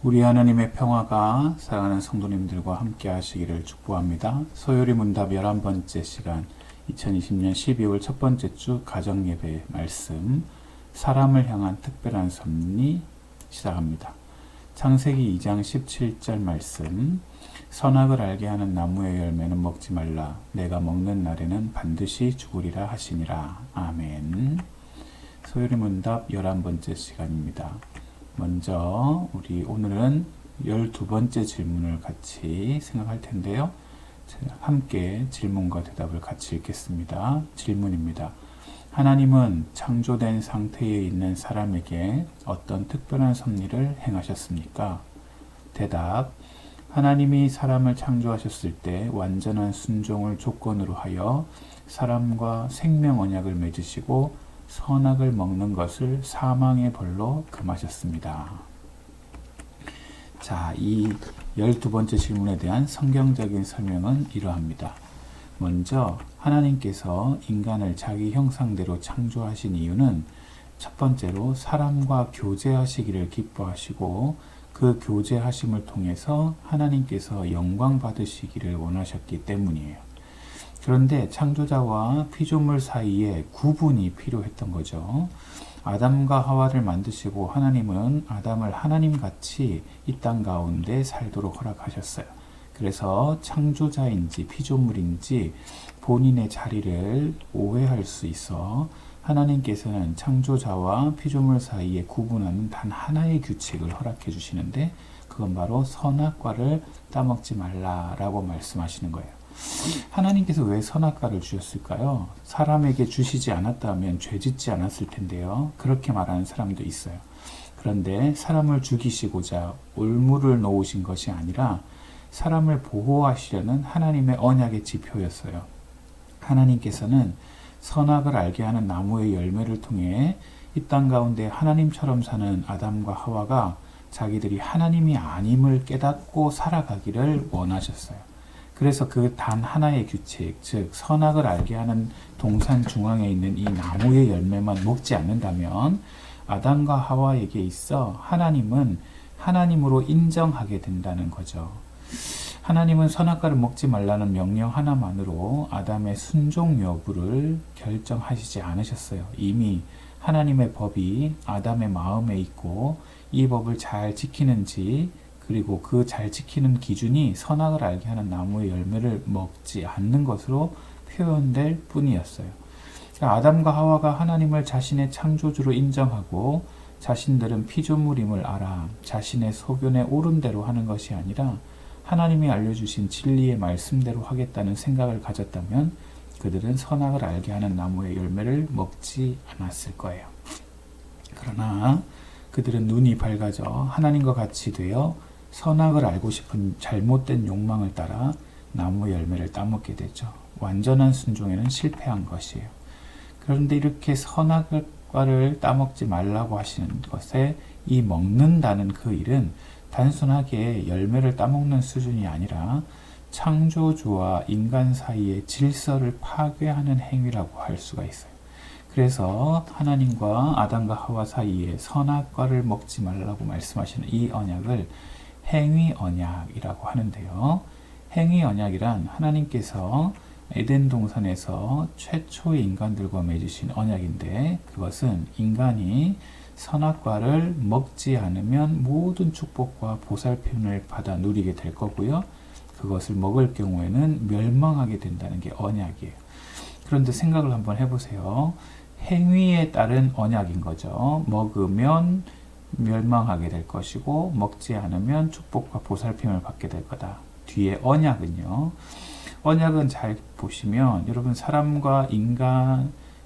우리 하나님의 평화가 사랑하는 성도님들과 함께 하시기를 축복합니다. 소요리 문답 11번째 시간 2020년 12월 첫 번째 주 가정예배 말씀 사람을 향한 특별한 섭리 시작합니다. 창세기 2장 17절 말씀 선악을 알게 하는 나무의 열매는 먹지 말라 내가 먹는 날에는 반드시 죽으리라 하시니라. 아멘. 소요리 문답 11번째 시간입니다. 먼저 우리 오늘은 12번째 질문을 같이 생각할 텐데요. 함께 질문과 대답을 같이 읽겠습니다. 질문입니다. 하나님은 창조된 상태에 있는 사람에게 어떤 특별한 섭리를 행하셨습니까? 대답. 하나님이 사람을 창조하셨을 때 완전한 순종을 조건으로 하여 사람과 생명 언약을 맺으시고 선악을 먹는 것을 사망의 벌로 금하셨습니다. 자, 이 12번째 질문에 대한 성경적인 설명은 이러합니다. 먼저 하나님께서 인간을 자기 형상대로 창조하신 이유는 첫 번째로 사람과 교제하시기를 기뻐하시고 그 교제하심을 통해서 하나님께서 영광 받으시기를 원하셨기 때문이에요. 그런데 창조자와 피조물 사이에 구분이 필요했던 거죠. 아담과 하와를 만드시고 하나님은 아담을 하나님같이 이 땅 가운데 살도록 허락하셨어요. 그래서 창조자인지 피조물인지 본인의 자리를 오해할 수 있어 하나님께서는 창조자와 피조물 사이에 구분하는 단 하나의 규칙을 허락해 주시는데 그건 바로 선악과를 따먹지 말라라고 말씀하시는 거예요. 하나님께서 왜 선악과를 주셨을까요? 사람에게 주시지 않았다면 죄짓지 않았을 텐데요. 그렇게 말하는 사람도 있어요. 그런데 사람을 죽이시고자 올무를 놓으신 것이 아니라 사람을 보호하시려는 하나님의 언약의 지표였어요. 하나님께서는 선악을 알게 하는 나무의 열매를 통해 이 땅 가운데 하나님처럼 사는 아담과 하와가 자기들이 하나님이 아님을 깨닫고 살아가기를 원하셨어요. 그래서 그 단 하나의 규칙, 즉 선악을 알게 하는 동산 중앙에 있는 이 나무의 열매만 먹지 않는다면 아담과 하와에게 있어 하나님은 하나님으로 인정하게 된다는 거죠. 하나님은 선악과를 먹지 말라는 명령 하나만으로 아담의 순종 여부를 결정하시지 않으셨어요. 이미 하나님의 법이 아담의 마음에 있고 이 법을 잘 지키는지 그리고 그 잘 지키는 기준이 선악을 알게 하는 나무의 열매를 먹지 않는 것으로 표현될 뿐이었어요. 아담과 하와가 하나님을 자신의 창조주로 인정하고 자신들은 피조물임을 알아 자신의 소견에 옳은 대로 하는 것이 아니라 하나님이 알려주신 진리의 말씀대로 하겠다는 생각을 가졌다면 그들은 선악을 알게 하는 나무의 열매를 먹지 않았을 거예요. 그러나 그들은 눈이 밝아져 하나님과 같이 되어 선악을 알고 싶은 잘못된 욕망을 따라 나무 열매를 따먹게 되죠. 완전한 순종에는 실패한 것이에요. 그런데 이렇게 선악과를 따먹지 말라고 하시는 것에 이 먹는다는 그 일은 단순하게 열매를 따먹는 수준이 아니라 창조주와 인간 사이의 질서를 파괴하는 행위라고 할 수가 있어요. 그래서 하나님과 아담과 하와 사이에 선악과를 먹지 말라고 말씀하시는 이 언약을 행위 언약이라고 하는데요. 행위 언약이란 하나님께서 에덴 동산에서 최초의 인간들과 맺으신 언약인데 그것은 인간이 선악과를 먹지 않으면 모든 축복과 보살핌을 받아 누리게 될 거고요. 그것을 먹을 경우에는 멸망하게 된다는 게 언약이에요. 그런데 생각을 한번 해보세요. 행위에 따른 언약인 거죠. 먹으면 멸망하게 될 것이고 먹지 않으면 축복과 보살핌을 받게 될 거다. 뒤에 언약은요. 언약은 잘 보시면 여러분 사람과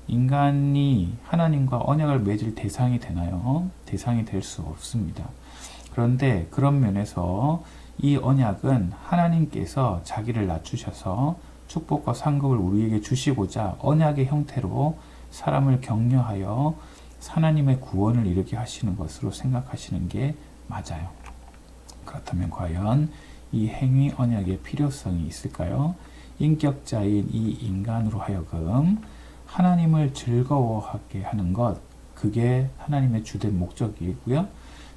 인간이 하나님과 언약을 맺을 대상이 되나요? 대상이 될 수 없습니다. 그런데 그런 면에서 이 언약은 하나님께서 자기를 낮추셔서 축복과 상급을 우리에게 주시고자 언약의 형태로 사람을 격려하여 하나님의 구원을 이루게 하시는 것으로 생각하시는 게 맞아요. 그렇다면 과연 이 행위 언약의 필요성이 있을까요? 인격자인 이 인간으로 하여금 하나님을 즐거워하게 하는 것, 그게 하나님의 주된 목적이고요.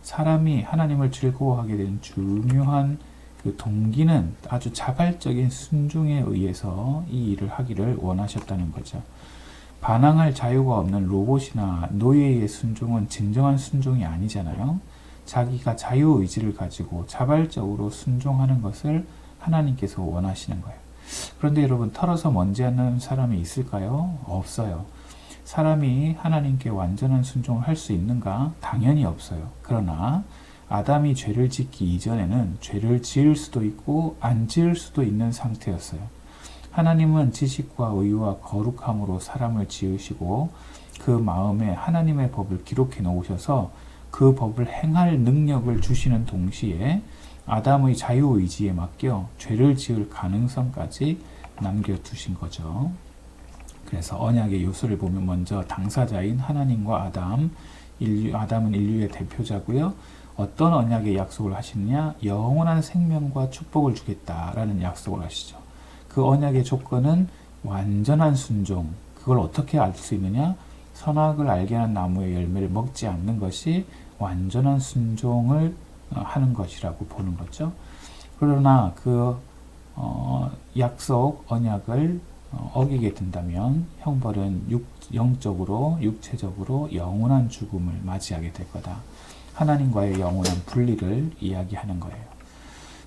사람이 하나님을 즐거워하게 된 중요한 그 동기는 아주 자발적인 순종에 의해서 이 일을 하기를 원하셨다는 거죠. 반항할 자유가 없는 로봇이나 노예의 순종은 진정한 순종이 아니잖아요. 자기가 자유의지를 가지고 자발적으로 순종하는 것을 하나님께서 원하시는 거예요. 그런데 여러분, 털어서 먼지 않는 사람이 있을까요? 없어요. 사람이 하나님께 완전한 순종을 할 수 있는가? 당연히 없어요. 그러나 아담이 죄를 짓기 이전에는 죄를 지을 수도 있고 안 지을 수도 있는 상태였어요. 하나님은 지식과 의와 거룩함으로 사람을 지으시고 그 마음에 하나님의 법을 기록해 놓으셔서 그 법을 행할 능력을 주시는 동시에 아담의 자유의지에 맡겨 죄를 지을 가능성까지 남겨두신 거죠. 그래서 언약의 요소를 보면 먼저 당사자인 하나님과 아담은 인류의 대표자고요. 어떤 언약의 약속을 하시느냐? 영원한 생명과 축복을 주겠다라는 약속을 하시죠. 그 언약의 조건은 완전한 순종. 그걸 어떻게 알 수 있느냐? 선악을 알게 하는 나무의 열매를 먹지 않는 것이 완전한 순종을 하는 것이라고 보는 거죠. 그러나 그 약속, 언약을 어기게 된다면 형벌은 영적으로, 육체적으로 영원한 죽음을 맞이하게 될 거다. 하나님과의 영원한 분리를 이야기하는 거예요.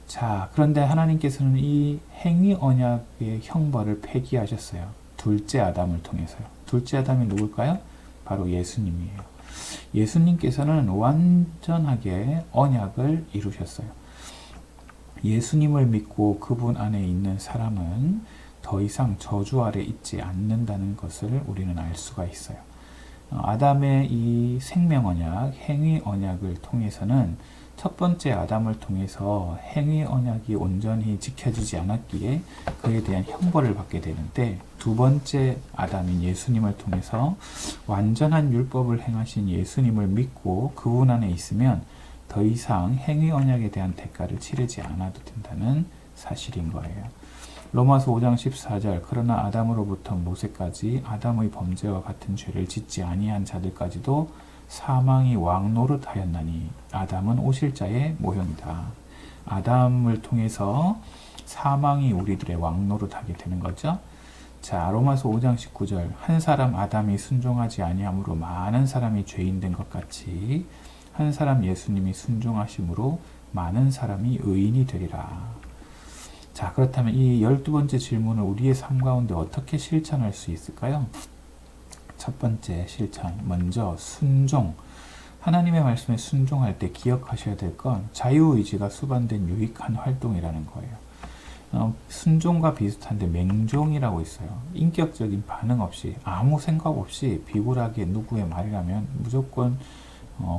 자, 그런데 하나님께서는 이 행위 언약의 형벌을 폐기하셨어요. 둘째 아담을 통해서요. 둘째 아담이 누굴까요? 바로 예수님이에요. 예수님께서는 완전하게 언약을 이루셨어요. 예수님을 믿고 그분 안에 있는 사람은 더 이상 저주 아래 있지 않는다는 것을 우리는 알 수가 있어요. 아담의 이 생명 언약, 행위 언약을 통해서는 첫 번째 아담을 통해서 행위 언약이 온전히 지켜지지 않았기에 그에 대한 형벌을 받게 되는데, 두 번째 아담인 예수님을 통해서 완전한 율법을 행하신 예수님을 믿고 그분 안에 있으면 더 이상 행위 언약에 대한 대가를 치르지 않아도 된다는 사실인 거예요. 로마서 5장 14절 그러나 아담으로부터 모세까지 아담의 범죄와 같은 죄를 짓지 아니한 자들까지도 사망이 왕노릇하였나니 아담은 오실자의 모형이다. 아담을 통해서 사망이 우리들의 왕노릇하게 되는 거죠. 자, 로마서 5장 19절 한 사람 아담이 순종하지 아니함으로 많은 사람이 죄인 된 것 같이 한 사람 예수님이 순종하심으로 많은 사람이 의인이 되리라. 자, 그렇다면 이 12번째 질문을 우리의 삶 가운데 어떻게 실천할 수 있을까요? 첫 번째 실천, 먼저 순종. 하나님의 말씀에 순종할 때 기억하셔야 될 건 자유의지가 수반된 유익한 활동이라는 거예요. 순종과 비슷한데 맹종이라고 있어요. 인격적인 반응 없이 아무 생각 없이 비굴하게 누구의 말이라면 무조건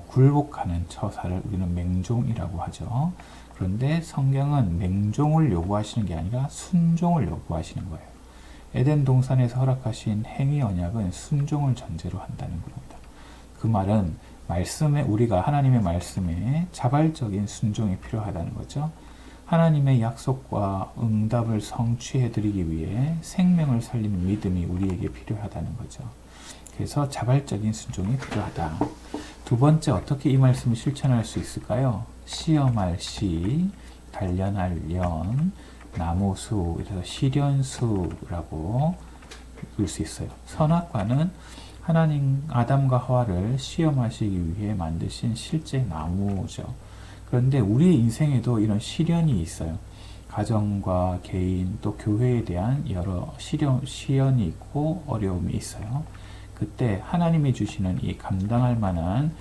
굴복하는 처사를 우리는 맹종이라고 하죠. 그런데 성경은 맹종을 요구하시는 게 아니라 순종을 요구하시는 거예요. 에덴 동산에서 허락하신 행위 언약은 순종을 전제로 한다는 겁니다. 그 말은 우리가 하나님의 말씀에 자발적인 순종이 필요하다는 거죠. 하나님의 약속과 응답을 성취해드리기 위해 생명을 살리는 믿음이 우리에게 필요하다는 거죠. 그래서 자발적인 순종이 필요하다. 두 번째, 어떻게 이 말씀을 실천할 수 있을까요? 시험할 시, 단련할 연, 나무수, 그래서 시련수라고 읽을 수 있어요. 선악과는 하나님 아담과 하와를 시험하시기 위해 만드신 실제 나무죠. 그런데 우리 인생에도 이런 시련이 있어요. 가정과 개인 또 교회에 대한 여러 시련이 있고 어려움이 있어요. 그때 하나님이 주시는 이 감당할 만한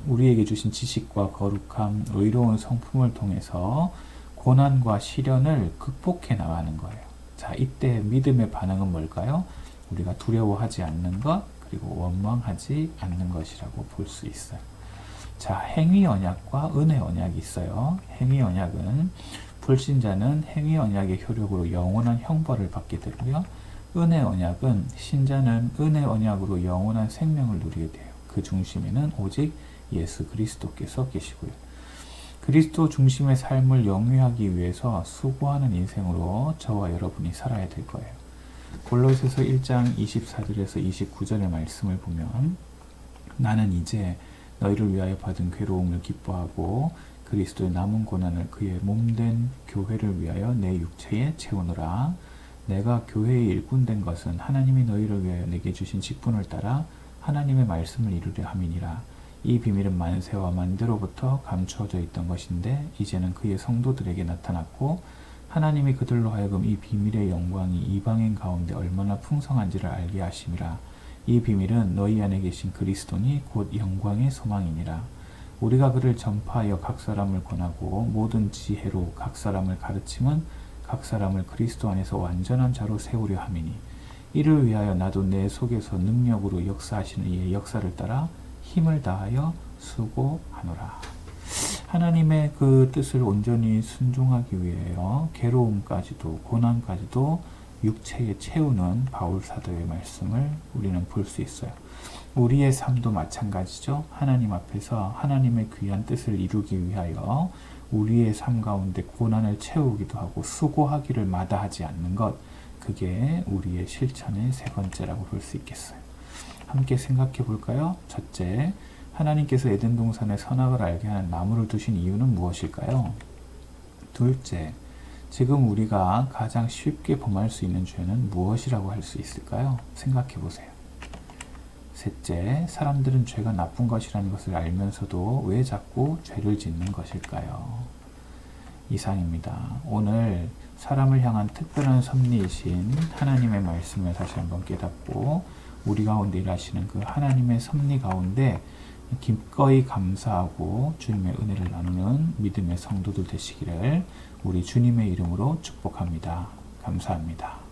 우리에게 주신 지식과 거룩함, 의로운 성품을 통해서 고난과 시련을 극복해 나가는 거예요. 자, 이때 믿음의 반응은 뭘까요? 우리가 두려워하지 않는 것, 그리고 원망하지 않는 것이라고 볼 수 있어요. 자, 행위 언약과 은혜 언약이 있어요. 행위 언약은 불신자는 행위 언약의 효력으로 영원한 형벌을 받게 되고요. 은혜 언약은 신자는 은혜 언약으로 영원한 생명을 누리게 돼요. 그 중심에는 오직 예수 그리스도께서 계시고요. 그리스도 중심의 삶을 영위하기 위해서 수고하는 인생으로 저와 여러분이 살아야 될 거예요. 골로새서 1장 24절에서 29절의 말씀을 보면 나는 이제 너희를 위하여 받은 괴로움을 기뻐하고 그리스도의 남은 고난을 그의 몸된 교회를 위하여 내 육체에 채우노라. 내가 교회의 일꾼 된 것은 하나님이 너희를 위하여 내게 주신 직분을 따라 하나님의 말씀을 이루려 함이니라. 이 비밀은 만세와 만대로부터 감추어져 있던 것인데 이제는 그의 성도들에게 나타났고 하나님이 그들로 하여금 이 비밀의 영광이 이방인 가운데 얼마나 풍성한지를 알게 하심이라. 이 비밀은 너희 안에 계신 그리스도니 곧 영광의 소망이니라. 우리가 그를 전파하여 각 사람을 권하고 모든 지혜로 각 사람을 가르침은 각 사람을 그리스도 안에서 완전한 자로 세우려 함이니 이를 위하여 나도 내 속에서 능력으로 역사하시는 이의 역사를 따라 힘을 다하여 수고하노라. 하나님의 그 뜻을 온전히 순종하기 위하여 괴로움까지도 고난까지도 육체에 채우는 바울 사도의 말씀을 우리는 볼 수 있어요. 우리의 삶도 마찬가지죠. 하나님 앞에서 하나님의 귀한 뜻을 이루기 위하여 우리의 삶 가운데 고난을 채우기도 하고 수고하기를 마다하지 않는 것, 그게 우리의 실천의 세 번째라고 볼 수 있겠어요. 함께 생각해 볼까요? 첫째, 하나님께서 에덴 동산에 선악을 알게 하는 나무를 두신 이유는 무엇일까요? 둘째, 지금 우리가 가장 쉽게 범할 수 있는 죄는 무엇이라고 할 수 있을까요? 생각해 보세요. 셋째, 사람들은 죄가 나쁜 것이라는 것을 알면서도 왜 자꾸 죄를 짓는 것일까요? 이상입니다. 오늘 사람을 향한 특별한 섭리이신 하나님의 말씀을 다시 한번 깨닫고 우리 가운데 일하시는 그 하나님의 섭리 가운데 기꺼이 감사하고 주님의 은혜를 나누는 믿음의 성도들 되시기를 우리 주님의 이름으로 축복합니다. 감사합니다.